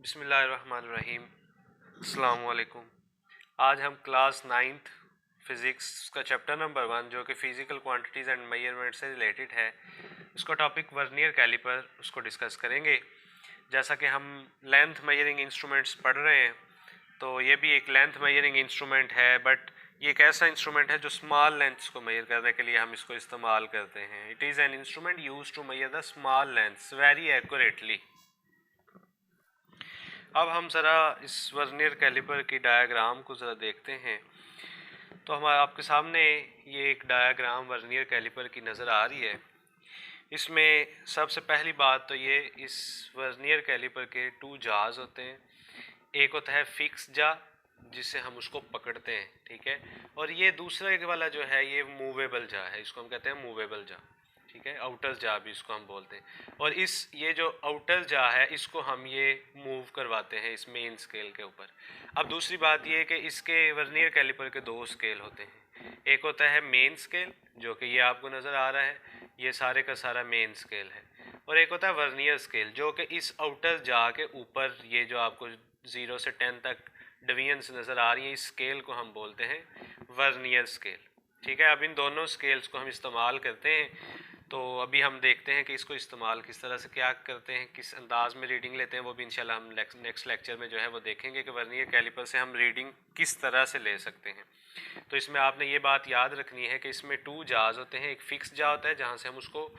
बिस्मिल्लाहिर्रहमानिर्रहीम। अस्सलाम वालेकुम। आज हम क्लास 9th फिज़िक्स का चैप्टर नंबर 1 जो कि फ़िज़िकल क्वांटिटीज़ एंड मेजरमेंट से रिलेटेड है, उसका टॉपिक वर्नियर कैलिपर उसको डिस्कस करेंगे। जैसा कि हम लेंथ मेजरिंग इंस्ट्रूमेंट्स पढ़ रहे हैं, तो ये भी एक लेंथ मेजरिंग इंस्ट्रूमेंट है, बट ये एक ऐसा इंस्ट्रूमेंट है जो स्मॉल लेंथ्स को मेजर करने के लिए हम इसको इस्तेमाल करते हैं। It is an instrument use to measure the small lengths very accurately. अब हम ज़रा इस वर्नियर कैलिपर की डायग्राम को ज़रा देखते हैं। तो हमारे आपके सामने ये एक डायग्राम वर्नियर कैलिपर की नज़र आ रही है। इसमें सबसे पहली बात तो ये, इस वर्नियर कैलिपर के 2 जाज होते हैं। एक होता है फिक्स जा, जिससे हम उसको पकड़ते हैं, ठीक है, और ये दूसरा वाला जो है ये मूवेबल जा है, इसको हम कहते हैं मूवेबल जा, ठीक है, आउटर जा भी इसको हम बोलते हैं। और ये जो आउटर जा है इसको हम ये मूव करवाते हैं इस मेन स्केल के ऊपर। अब दूसरी बात ये है कि इसके वर्नियर कैलिपर के 2 स्केल होते हैं। एक होता है मेन स्केल, जो कि ये आपको नज़र आ रहा है, ये सारे का सारा मेन स्केल है, और एक होता है वर्नियर स्केल, जो कि इस आउटर जा के ऊपर ये जो आपको 0 से 10 तक डिवीजन्स नज़र आ रही है, इस स्केल को हम बोलते हैं वर्नियर स्केल, ठीक है। अब इन दोनों स्केल्स को हम इस्तेमाल करते हैं। तो अभी हम देखते हैं कि इसको इस्तेमाल किस तरह से क्या करते हैं, किस अंदाज में रीडिंग लेते हैं, वो भी इंशाल्लाह हम नेक्स्ट लेक्चर में जो है वो देखेंगे कि वर्नियर कैलिपर से हम रीडिंग किस तरह से ले सकते हैं। तो इसमें आपने ये बात याद रखनी है कि इसमें 2 जाज होते हैं। एक फिक्स जा होता है जहाँ से हम उसको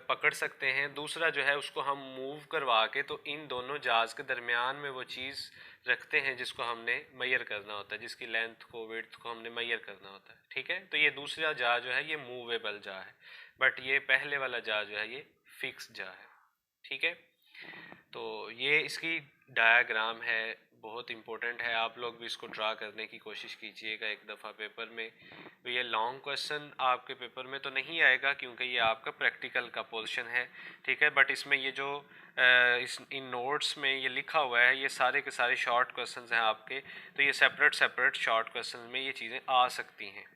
पकड़ सकते हैं, दूसरा जो है उसको हम मूव करवा के तो इन दोनों जाज के दरमियान में वो चीज़ रखते हैं जिसको हमने मेजर करना होता है, जिसकी लेंथ को विड्थ को हमने मेजर करना होता है, ठीक है। तो ये दूसरा जा जो है ये मूवेबल जा है, बट ये पहले वाला जा जो है ये फिक्स जा है, ठीक है। तो ये इसकी डायग्राम है, बहुत इंपॉर्टेंट है। आप लोग भी इसको ड्रा करने की कोशिश कीजिएगा एक दफ़ा पेपर में। तो ये लॉन्ग क्वेश्चन आपके पेपर में तो नहीं आएगा क्योंकि ये आपका प्रैक्टिकल का पोर्शन है, ठीक है, बट इसमें ये जो इन नोट्स में ये लिखा हुआ है ये सारे के सारे शॉर्ट क्वेश्चन हैं आपके, तो ये सेपरेट शॉर्ट क्वेश्चन में ये चीज़ें आ सकती हैं।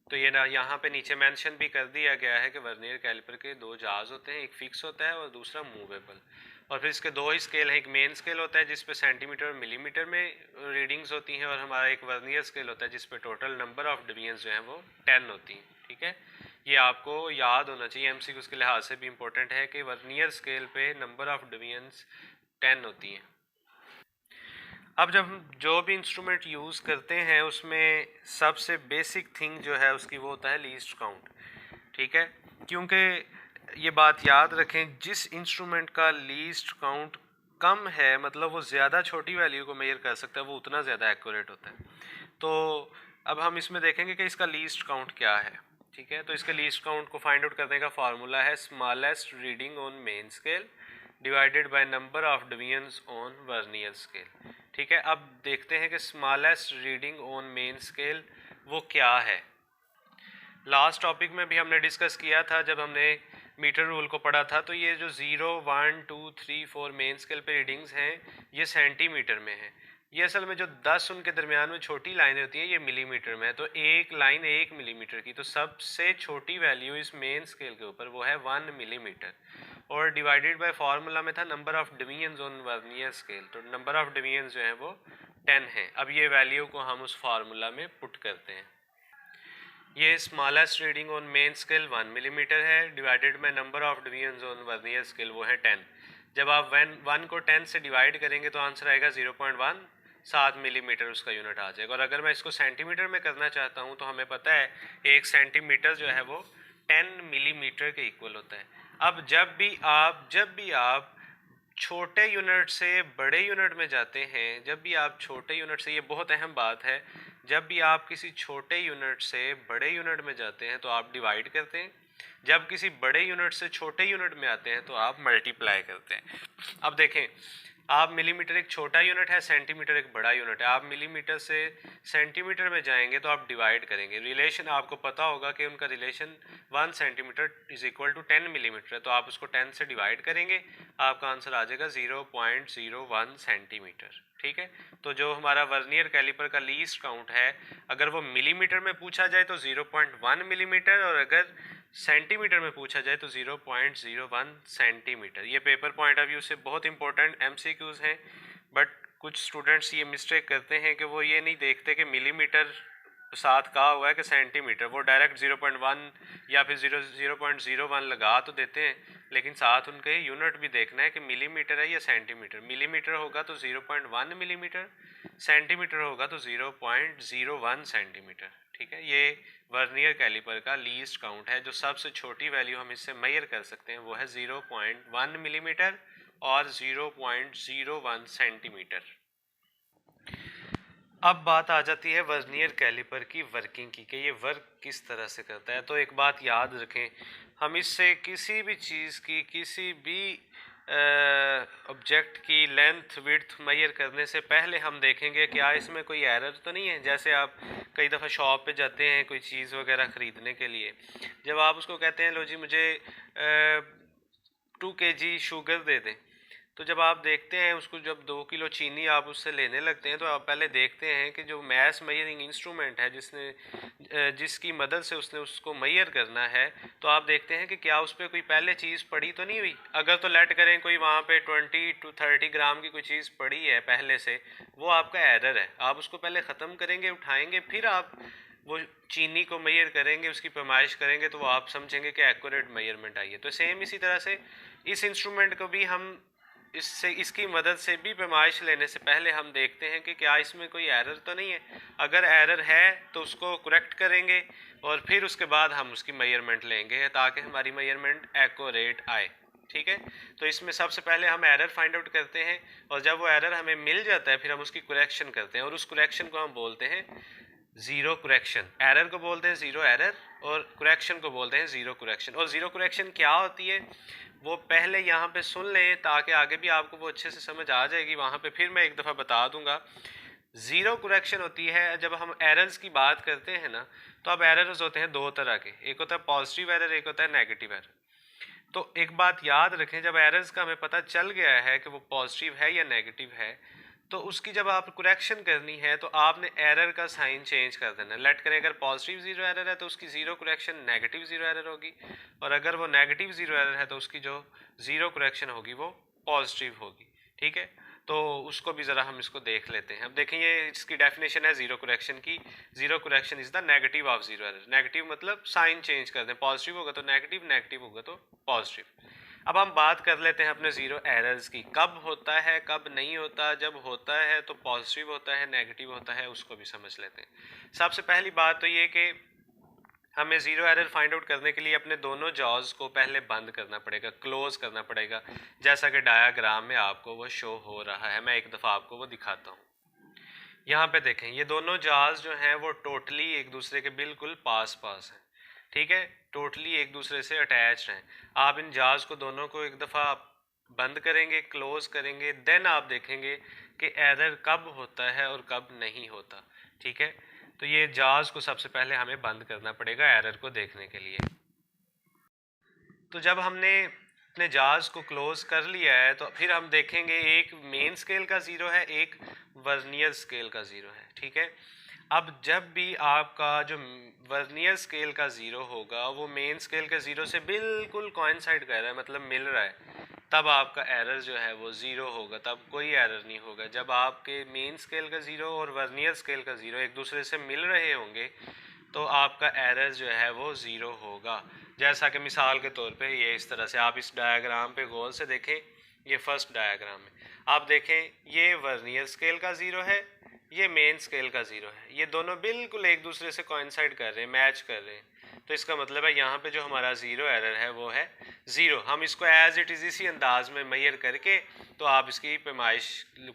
तो ये ना यहाँ पे नीचे मेंशन भी कर दिया गया है कि वर्नियर कैलिपर के 2 जाज होते हैं, एक फिक्स होता है और दूसरा मूवेबल। और फिर इसके 2 ही स्केल हैं, एक मेन स्केल होता है जिस पे सेंटीमीटर और मिलीमीटर में रीडिंग्स होती हैं, और हमारा एक वर्नियर स्केल होता है जिस पे टोटल नंबर ऑफ डिवीजन्स जो हैं वो 10 होती हैं, ठीक है। ये आपको याद होना चाहिए, एमसीक्यू के लिहाज से भी इम्पोर्टेंट है कि वर्नियर स्केल पे नंबर ऑफ डिवीजन्स 10 होती हैं। अब जब हम जो भी इंस्ट्रूमेंट यूज़ करते हैं उसमें सबसे बेसिक थिंग जो है उसकी वो होता है लीस्ट काउंट, ठीक है, क्योंकि ये बात याद रखें, जिस इंस्ट्रूमेंट का लीस्ट काउंट कम है, मतलब वो ज़्यादा छोटी वैल्यू को मेजर कर सकता है, वो उतना ज़्यादा एक्यूरेट होता है। तो अब हम इसमें देखेंगे कि इसका लीस्ट काउंट क्या है, ठीक है। तो इसके लीस्ट काउंट को फाइंड आउट करने का फार्मूला है smallest reading on main scale divided by number of divisions on vernier scale, ठीक है। अब देखते हैं कि smallest reading on main scale वो क्या है। लास्ट टॉपिक में भी हमने डिस्कस किया था जब हमने मीटर रूल को पढ़ा था, तो ये जो 0, 1, 2, 3, 4 मेन स्केल पे रीडिंग्स हैं ये सेंटीमीटर में है। ये असल में जो 10 उनके दरमियान में छोटी लाइनें होती हैं ये मिलीमीटर में है। तो एक लाइन 1 मिलीमीटर की, तो सबसे छोटी वैल्यू इस मेन स्केल के ऊपर वो है 1 मिलीमीटर, और डिवाइडेड बाय फार्मूला में था number of divisions on vernier scale, तो नंबर ऑफ डिवीजन्स जो है वो 10 है। अब ये वैल्यू को हम उस फार्मूला में पुट करते हैं। ये smallest reading on main scale 1 millimetre है, divided by number of divisions on vernier scale वो है 10। जब आप 1 को 10 से डिवाइड करेंगे तो आंसर आएगा 0.17 मिलीमीटर, उसका यूनिट आ जाएगा। और अगर मैं इसको सेंटीमीटर में करना चाहता हूँ तो हमें पता है 1 सेंटीमीटर जो है वो 10 मिलीमीटर के इक्वल होता है। अब जब भी आप छोटे यूनिट से बड़े यूनिट में जाते हैं, जब भी आप छोटे यूनिट से, ये बहुत अहम बात है, जब भी आप किसी छोटे यूनिट से बड़े यूनिट में जाते हैं तो आप डिवाइड करते हैं, जब किसी बड़े यूनिट से छोटे यूनिट में आते हैं तो आप मल्टीप्लाई करते हैं। अब देखें, आप मिलीमीटर एक छोटा यूनिट है, सेंटीमीटर एक बड़ा यूनिट है, आप मिलीमीटर से सेंटीमीटर में जाएंगे तो आप डिवाइड करेंगे। रिलेशन आपको पता होगा कि उनका relation 1 centimetre is equal to 10 millimetre है, तो आप उसको 10 से डिवाइड करेंगे, आपका आंसर आ जाएगा 0.01 सेंटीमीटर, ठीक है। तो जो हमारा वर्नियर कैलिपर का लीस्ट काउंट है, अगर वो मिलीमीटर में पूछा जाए तो 0.1 मिलीमीटर, और अगर सेंटीमीटर में पूछा जाए तो 0.01 सेंटीमीटर। ये पेपर पॉइंट ऑफ व्यू से बहुत इंपॉर्टेंट MCQs हैं, बट कुछ स्टूडेंट्स ये मिस्टेक करते हैं कि वो ये नहीं देखते कि मिलीमीटर साथ कहा हुआ है कि सेंटीमीटर, वो डायरेक्ट 0.1 या फिर 0.01 लगा तो देते हैं, लेकिन साथ उनके यूनिट भी देखना है कि मिलीमीटर है या सेंटीमीटर। मिलीमीटर होगा तो 0.1 मिलीमीटर, सेंटीमीटर होगा तो 0.01 सेंटीमीटर। ठीक है, ये वर्नियर कैलिपर का लीस्ट काउंट है। जो सबसे छोटी वैल्यू हम इससे मेजर कर सकते हैं वो है 0.1 मिलीमीटर और 0.01 सेंटीमीटर। अब बात आ जाती है वर्नियर कैलिपर की वर्किंग की, कि ये वर्क किस तरह से करता है। तो एक बात याद रखें, हम इससे किसी भी चीज़ की, किसी भी ऑब्जेक्ट की लेंथ विड्थ मेजर करने से पहले हम देखेंगे क्या इसमें कोई एरर तो नहीं है। जैसे आप कई दफ़ा शॉप पे जाते हैं कोई चीज़ वगैरह ख़रीदने के लिए, जब आप उसको कहते हैं लो जी मुझे 2 kg शुगर दे दें, तो जब आप देखते हैं उसको, जब 2 किलो चीनी आप उससे लेने लगते हैं तो आप पहले देखते हैं कि जो मैथ मेजरिंग इंस्ट्रूमेंट है जिसकी मदद से उसने उसको मेजर करना है, तो आप देखते हैं कि क्या उस पर कोई पहले चीज़ पड़ी तो नहीं हुई। अगर तो लेट करें कोई वहाँ पे 20 to 30 ग्राम की कोई चीज़ पड़ी है पहले से, वो आपका एरर है। आप उसको पहले ख़त्म करेंगे, उठाएंगे, फिर आप वो चीनी को मेजर करेंगे, उसकी पैमाइश करेंगे, तो वो आप समझेंगे कि एक्यूरेट मेजरमेंट आई है। तो सेम इसी तरह से इस इंस्ट्रूमेंट को भी हम इसकी मदद से भी पैमाइश लेने से पहले हम देखते हैं कि क्या इसमें कोई एरर तो नहीं है। अगर एरर है तो उसको करेक्ट करेंगे और फिर उसके बाद हम उसकी मेजरमेंट लेंगे ताकि हमारी मेजरमेंट एक्यूरेट आए। ठीक है, तो इसमें सबसे पहले हम एरर फाइंड आउट करते हैं और जब वो एरर हमें मिल जाता है फिर हम उसकी करेक्शन करते हैं और उस करेक्शन को हम बोलते हैं ज़ीरो करेक्शन। एरर को बोलते हैं ज़ीरो एरर और करेक्शन को बोलते हैं ज़ीरो करेक्शन। और ज़ीरो करेक्शन क्या होती है वो पहले यहाँ पे सुन लें ताकि आगे भी आपको वो अच्छे से समझ आ जाएगी। वहाँ पे फिर मैं एक दफ़ा बता दूंगा। ज़ीरो करेक्शन होती है जब हम एरर्स की बात करते हैं ना, तो अब एरर्स होते हैं दो तरह के, एक होता है पॉजिटिव एरर, एक होता है नेगेटिव एरर। तो एक बात याद रखें, जब एरर्स का हमें पता चल गया है कि वो पॉजिटिव है या नेगेटिव है, तो उसकी जब आप करेक्शन करनी है तो आपने एरर का साइन चेंज कर देना। लेट करें अगर पॉजिटिव ज़ीरो एरर है तो उसकी zero correction negative zero error होगी, और अगर वो नेगेटिव ज़ीरो एरर है तो उसकी जो ज़ीरो करेक्शन होगी वो पॉजिटिव होगी। ठीक है, तो उसको भी ज़रा हम इसको देख लेते हैं। अब देखें, ये इसकी डेफिनेशन है ज़ीरो करेक्शन की। Zero correction is the negative of zero error. Negative मतलब साइन चेंज कर दें, पॉजिटिव होगा तो नेगेटिव, नेगेटिव होगा तो पॉजिटिव। अब हम बात कर लेते हैं अपने ज़ीरो एरर्स की, कब होता है कब नहीं होता। जब होता है तो पॉजिटिव होता है, नेगेटिव होता है, उसको भी समझ लेते हैं। सबसे पहली बात तो ये कि हमें ज़ीरो एरर फाइंड आउट करने के लिए अपने दोनों जॉज को पहले बंद करना पड़ेगा, क्लोज करना पड़ेगा, जैसा कि डायाग्राम में आपको वो शो हो रहा है। मैं एक दफ़ा आपको वो दिखाता हूँ। यहाँ पे देखें, ये दोनों जॉज जो हैं वो टोटली एक दूसरे के बिल्कुल पास पास हैं। ठीक है, टोटली एक दूसरे से अटैच हैं। आप इन जॉज को दोनों को एक दफ़ा बंद करेंगे, क्लोज करेंगे, देन आप देखेंगे कि एरर कब होता है और कब नहीं होता। ठीक है, तो ये जॉज को सबसे पहले हमें बंद करना पड़ेगा एरर को देखने के लिए। तो जब हमने अपने जॉज को क्लोज कर लिया है तो फिर हम देखेंगे एक मेन स्केल का ज़ीरो है, एक वर्नियर स्केल का ज़ीरो है। ठीक है, अब जब भी आपका जो वर्नियर स्केल का ज़ीरो होगा वो मेन स्केल के ज़ीरो से बिल्कुल कोइंसाइड कर रहा है, मतलब मिल रहा है, तब आपका एरर जो है वो ज़ीरो होगा, तब कोई एरर नहीं होगा। जब आपके मेन स्केल का ज़ीरो और वर्नियर स्केल का ज़ीरो एक दूसरे से मिल रहे होंगे तो आपका एरर जो है वो ज़ीरो होगा। जैसा कि मिसाल के तौर पे ये इस तरह से, आप इस डायग्राम पे गौर से देखें, ये फर्स्ट डायग्राम में आप देखें ये वर्नियर स्केल का ज़ीरो है, ये मेन स्केल का ज़ीरो है, ये दोनों बिल्कुल एक दूसरे से कोइंसाइड कर रहे हैं, मैच कर रहे हैं। तो इसका मतलब है यहाँ पे जो हमारा ज़ीरो एरर है वो है ज़ीरो। हम इसको एज इट इज़ इसी अंदाज में मेजर करके तो आप इसकी पैमाइश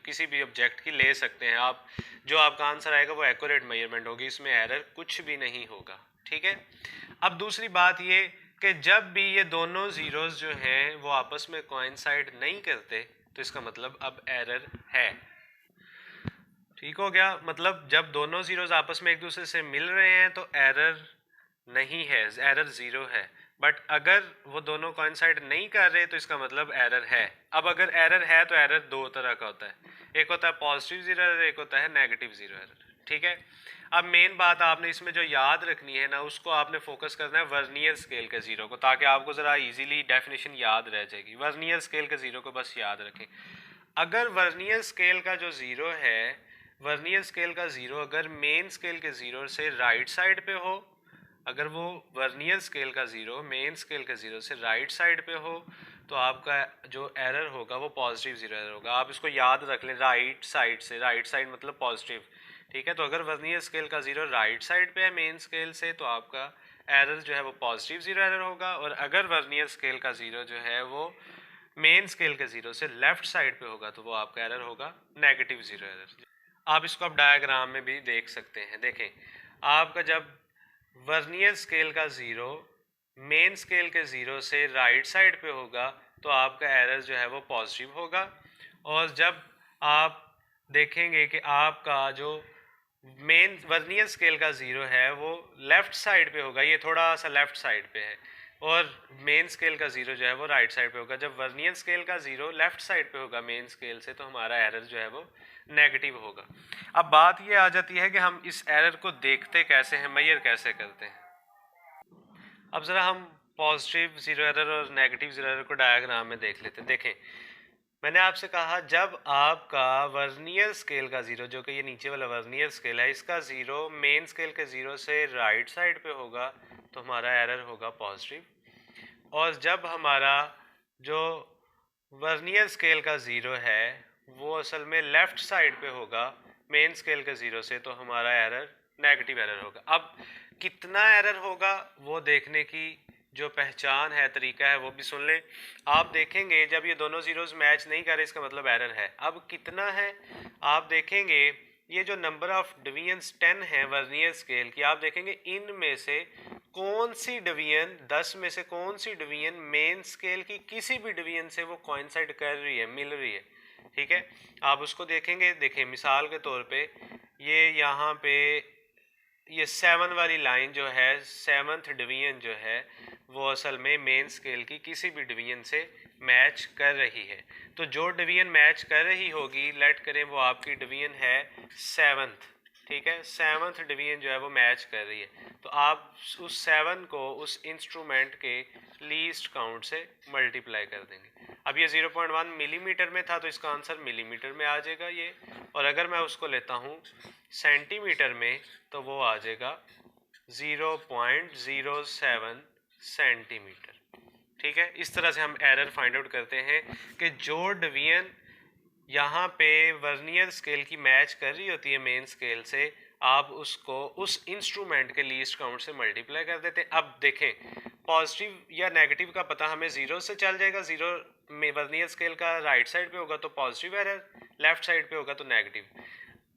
किसी भी ऑब्जेक्ट की ले सकते हैं। आप जो आपका आंसर आएगा वो एक्यूरेट मेजरमेंट होगी, इसमें एरर कुछ भी नहीं होगा। ठीक है, अब दूसरी बात ये कि जब भी ये दोनों ज़ीरोज़ जो हैं वो आपस में कोइंसाइड नहीं करते तो इसका मतलब अब एरर है। ठीक हो गया, मतलब जब दोनों ज़ीरोज़ आपस में एक दूसरे से मिल रहे हैं तो एरर नहीं है, एरर ज़ीरो है। बट अगर वो दोनों कोइंसाइड नहीं कर रहे तो इसका मतलब एरर है। अब अगर एरर है तो एरर दो तरह का होता है, एक होता है पॉजिटिव ज़ीरो एरर, एक होता है नेगेटिव ज़ीरो एरर। ठीक है, अब मेन बात आपने इसमें जो याद रखनी है ना, उसको आपने फोकस करना है वर्नियर स्केल के ज़ीरो को, ताकि आपको ज़रा इजीली डेफिनेशन याद रह जाएगी। वर्नियर स्केल के ज़ीरो को बस याद रखें। अगर वर्नियर स्केल का जो ज़ीरो है, वर्नियर स्केल का ज़ीरो अगर मेन स्केल के ज़ीरो से राइट साइड पे हो, अगर वो वर्नियर स्केल का ज़ीरो मेन स्केल के ज़ीरो से राइट साइड पे हो, तो आपका जो एरर होगा वो पॉजिटिव ज़ीरो एरर होगा। आप इसको याद रख लें, राइट साइड से, राइट साइड मतलब पॉजिटिव, ठीक है। तो अगर वर्नियर स्केल का ज़ीरो राइट साइड पे है मेन स्केल से, तो आपका एरर जो है वो पॉजिटिव ज़ीरो एरर होगा। और अगर वर्नियर स्केल का ज़ीरो जो है वो मेन स्केल के ज़ीरो से लेफ्ट साइड पे होगा, तो वो आपका एरर होगा नेगेटिव ज़ीरो एरर। आप इसको अब डायग्राम में भी देख सकते हैं। देखें, आपका जब वर्नियर स्केल का ज़ीरो मेन स्केल के ज़ीरो से राइट साइड पे होगा, तो आपका एरर जो है वो पॉजिटिव होगा। और जब आप देखेंगे कि आपका जो मेन वर्नियर स्केल का ज़ीरो है वो लेफ़्ट साइड पे होगा, ये थोड़ा सा लेफ़्ट साइड पे है, और मेन स्केल का ज़ीरो जो है वो राइट साइड पे होगा। जब वर्नियर स्केल का ज़ीरो लेफ़्ट साइड पे होगा मेन स्केल से, तो हमारा एरर जो है वो नेगेटिव होगा। अब बात ये आ जाती है कि हम इस एरर को देखते कैसे हैं, मेजर कैसे करते हैं। अब ज़रा हम पॉजिटिव ज़ीरो एरर और नेगेटिव ज़ीरो एरर को डायग्राम में देख लेते हैं। देखें, मैंने आपसे कहा जब आपका वर्नियर स्केल का ज़ीरो, जो कि ये नीचे वाला वर्नियर स्केल है, इसका ज़ीरो मेन स्केल के ज़ीरो से राइट साइड पे होगा, तो हमारा एरर होगा पॉजिटिव। और जब हमारा जो वर्नियर स्केल का ज़ीरो है वो असल में लेफ़्ट साइड पे होगा मेन स्केल के ज़ीरो से, तो हमारा एरर नेगेटिव एरर होगा। अब कितना एरर होगा वो देखने की जो पहचान है, तरीका है, वो भी सुन लें। आप देखेंगे जब ये दोनों ज़ीरोज़ मैच नहीं कर रहे, इसका मतलब एरर है। अब कितना है, आप देखेंगे ये जो नंबर ऑफ डिवीजन्स 10 है वर्नियर स्केल की, आप देखेंगे इनमें से कौन सी डिवीजन 10 में से कौन सी डिवीजन मेन स्केल की किसी भी डिवीजन से वो कोइंसाइड कर रही है, मिल रही है, ठीक है। आप उसको देखेंगे। देखें, मिसाल के तौर पे ये यहाँ पे ये 7 वाली लाइन जो है, 7th डिवीजन जो है वो असल में मेन स्केल की किसी भी डिवीजन से मैच कर रही है। तो जो डिवीजन मैच कर रही होगी, लेट करें वो आपकी डिवीजन है 7th, ठीक है। 7th डिवीजन जो है वो मैच कर रही है, तो आप उस 7 को उस इंस्ट्रूमेंट के लीस्ट काउंट से मल्टीप्लाई कर देंगे। अब ये 0.1 मिलीमीटर में था, तो इसका आंसर मिलीमीटर में आ जाएगा ये। और अगर मैं उसको लेता हूँ सेंटीमीटर में, तो वो आ जाएगा 0.07 सेंटीमीटर, ठीक है। इस तरह से हम एरर फाइंड आउट करते हैं कि जो डिवीजन यहाँ पे वर्नियर स्केल की मैच कर रही होती है मेन स्केल से, आप उसको उस इंस्ट्रूमेंट के लीस्ट काउंट से मल्टीप्लाई कर देते हैं। अब देखें, पॉजिटिव या नेगेटिव का पता हमें ज़ीरो से चल जाएगा। ज़ीरो में वर्नियर स्केल का राइट साइड पे होगा तो पॉजिटिव एरर, लेफ्ट साइड पे होगा तो नेगेटिव।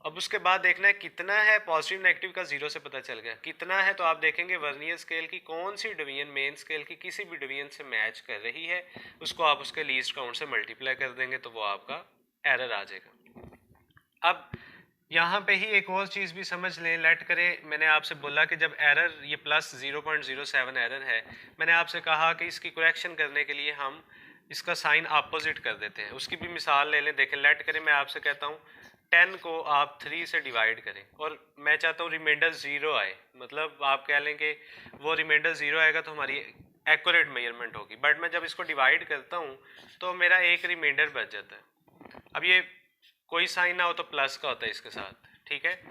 अब उसके बाद देखना है कितना है, पॉजिटिव नेगेटिव का ज़ीरो से पता चल गया कितना है, तो आप देखेंगे वर्नियर स्केल की कौन सी डिवीजन मेन स्केल की किसी भी डिवीजन से मैच कर रही है, उसको आप उसके लीस्ट काउंट से मल्टीप्लाई कर देंगे, तो वो आपका एरर आ जाएगा। अब यहाँ पे ही एक और चीज़ भी समझ लें। लेट करें मैंने आपसे बोला कि जब एरर ये प्लस 0.07 एरर है, मैंने आपसे कहा कि इसकी करेक्शन करने के लिए हम इसका साइन अपोजिट कर देते हैं। उसकी भी मिसाल ले लें। देखें, लेट करें मैं आपसे कहता हूँ 10 को आप 3 से डिवाइड करें, और मैं चाहता हूँ रिमाइंडर 0 आए, मतलब आप कह लें कि वो रिमाइंडर 0 आएगा तो हमारी एक्यूरेट मेजरमेंट होगी। बट मैं जब इसको डिवाइड करता हूँ तो मेरा एक रिमाइंडर बच जाता है। अब ये कोई साइन ना हो तो प्लस का होता है इसके साथ, ठीक है।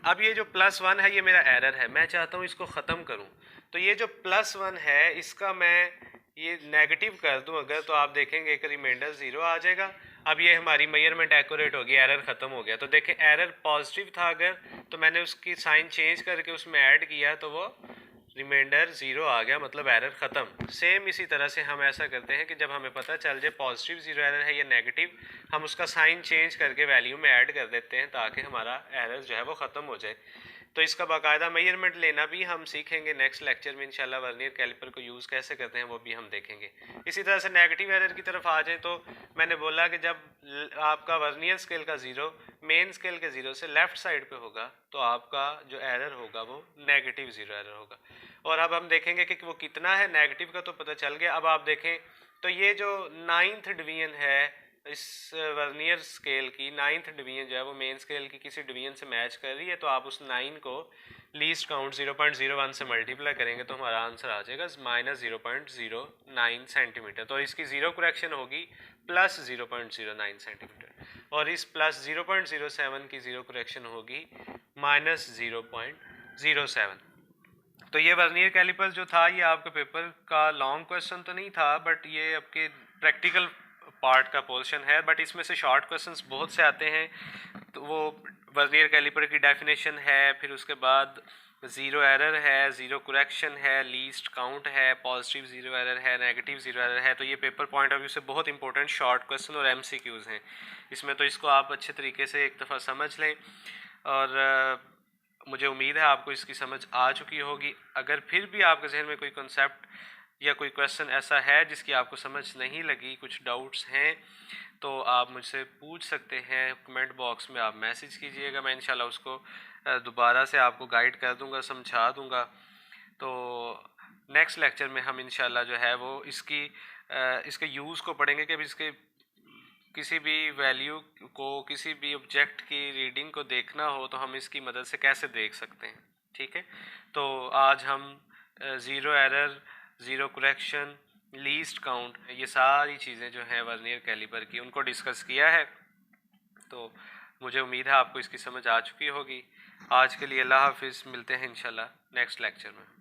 अब ये जो +1 है ये मेरा एरर है, मैं चाहता हूँ इसको ख़त्म करूँ। तो ये जो +1 है इसका मैं ये नेगेटिव कर दूँ अगर, तो आप देखेंगे एक रिमाइंडर 0 आ जाएगा। अब ये हमारी मेजरमेंट एक्यूरेट होगी, एरर ख़त्म हो गया। तो देखें, एरर पॉजिटिव था अगर, तो मैंने उसकी साइन चेंज करके उसमें ऐड किया तो वो रिमाइंडर 0 आ गया, मतलब एरर ख़त्म। सेम इसी तरह से हम ऐसा करते हैं कि जब हमें पता चल जाए पॉजिटिव 0 एरर है या नेगेटिव, हम उसका साइन चेंज करके वैल्यू में ऐड कर देते हैं ताकि हमारा एरर जो है वो ख़त्म हो जाए। तो इसका बाकायदा मेजरमेंट लेना भी हम सीखेंगे नेक्स्ट लेक्चर में इंशाल्लाह। वर्नियर कैलिपर को यूज़ कैसे करते हैं वो भी हम देखेंगे। इसी तरह से नेगेटिव एरर की तरफ आ जाए, तो मैंने बोला कि जब आपका वर्नियर स्केल का ज़ीरो मेन स्केल के ज़ीरो से लेफ़्ट साइड पे होगा, तो आपका जो एरर होगा वो नेगेटिव 0 एरर होगा। और अब हम देखेंगे कि वो कितना है। नेगेटिव का तो पता चल गया। अब आप देखें तो ये जो 9th डिवीजन है इस वर्नियर स्केल की 9th डिवीजन जो है वो मेन स्केल की किसी डिवीजन से मैच कर रही है, तो आप उस 9 को लीस्ट काउंट 0.01 से मल्टीप्लाई करेंगे तो हमारा आंसर आ जाएगा -0.09 सेंटीमीटर। तो इसकी ज़ीरो करेक्शन होगी +0.09 सेंटीमीटर और इस +0.07 की ज़ीरो करेक्शन होगी -0.07। तो ये वर्नियर कैलिपर जो था ये आपके पेपर का लॉन्ग क्वेश्चन तो नहीं था, बट ये आपके प्रैक्टिकल पार्ट का पोर्शन है, बट इसमें से शॉर्ट क्वेश्चंस बहुत से आते हैं। तो वो वर्नियर कैलिपर की डेफिनेशन है, फिर उसके बाद ज़ीरो एरर है, ज़ीरो करेक्शन है, लीस्ट काउंट है, पॉजिटिव ज़ीरो एरर है, नेगेटिव ज़ीरो एरर है। तो ये पेपर पॉइंट ऑफ व्यू से बहुत इंपॉर्टेंट शॉर्ट क्वेश्चन और MCQs हैं इसमें। तो इसको आप अच्छे तरीके से एक दफ़ा समझ लें और मुझे उम्मीद है आपको इसकी समझ आ चुकी होगी। अगर फिर भी आपके जहन में कोई कॉन्सेप्ट या कोई क्वेश्चन ऐसा है जिसकी आपको समझ नहीं लगी, कुछ डाउट्स हैं, तो आप मुझसे पूछ सकते हैं। कमेंट बॉक्स में आप मैसेज कीजिएगा, मैं इंशाल्लाह उसको दोबारा से आपको गाइड कर दूंगा, समझा दूंगा। तो नेक्स्ट लेक्चर में हम इंशाल्लाह जो है वो इसके यूज़ को पढ़ेंगे कि इसके किसी भी वैल्यू को, किसी भी ऑब्जेक्ट की रीडिंग को देखना हो तो हम इसकी मदद से कैसे देख सकते हैं। ठीक है, तो आज हम zero error, zero correction, least count, ये सारी चीज़ें जो हैं वर्नियर कैलिपर की उनको डिस्कस किया है। तो मुझे उम्मीद है आपको इसकी समझ आ चुकी होगी। आज के लिए अल्लाह हाफिज़, मिलते हैं इंशाल्लाह नेक्स्ट लेक्चर में।